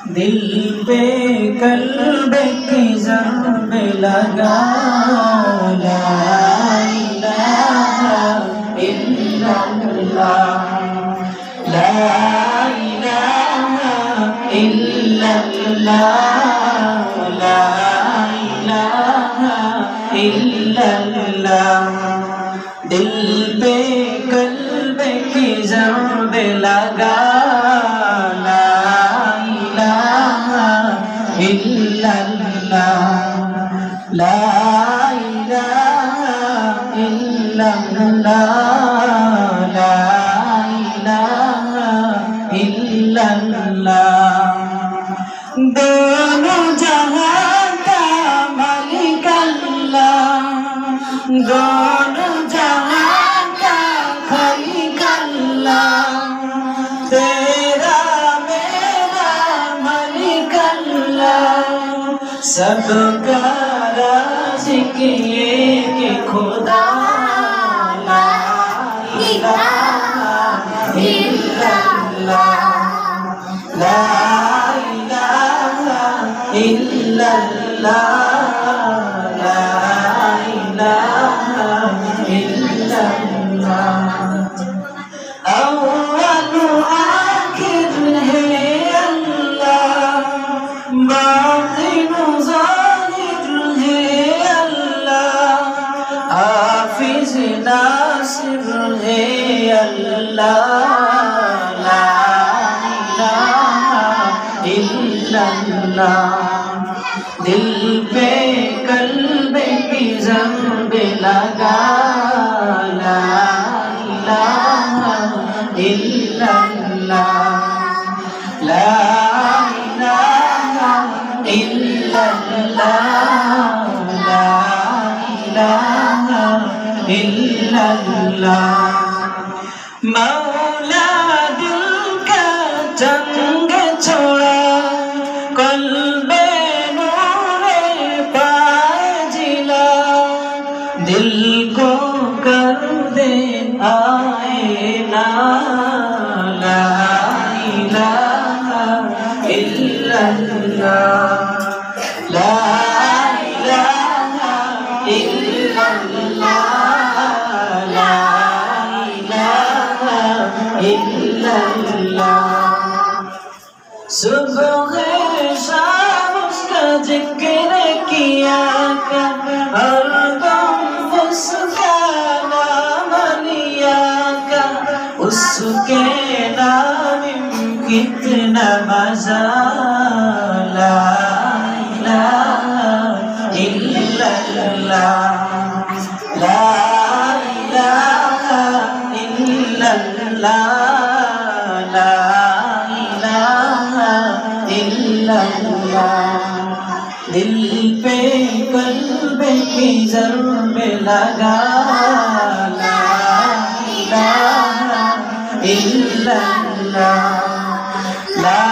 دل پہ قلب کی ضرب لگا لا الہ الا اللہ لا الہ الا اللہ لا الہ الا اللہ دل پہ قلب کی ضرب لگا لا الہ الا اللہ لا الہ الا اللہ لا الہ الا اللہ دونوں جہاں کا مالک اللہ دونوں جہاں کا خالق اللہ تیرا میرا مالک اللہ سب کا رازق ایک خدا لا الہ الا اللہ لا الہ الا اللہ لا الہ الا اللہ اول آخر ہے اللہ باطن ظاہر ہے اللہ حافظ ناصر ہے اللہ لا الہ الا اللہ دل پہ قلب کی ضرب لگا لا الہ الا اللہ لا الہ الا اللہ لا الہ الا اللہ مولا دل کا جنگ چھوڑا قلب نور پائے جلا دل کو کر دے آئینہ لا الہ الا اللہ لا الہ الا اللہ لا الہ الا اللہ صبح شام اس کا ذکر کیا کر ہر دم اس کا نام لیا کر اس کے نام کتنا مزہ لا الہ الا اللہ لا الہ الا اللہ لا الہ الا اللہ دل پہ قلب کی ضرب لگا لا الہ الا اللہ لا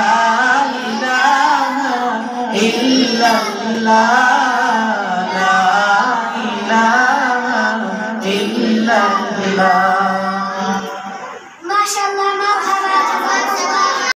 الہ الا اللہ لا الہ الا اللہ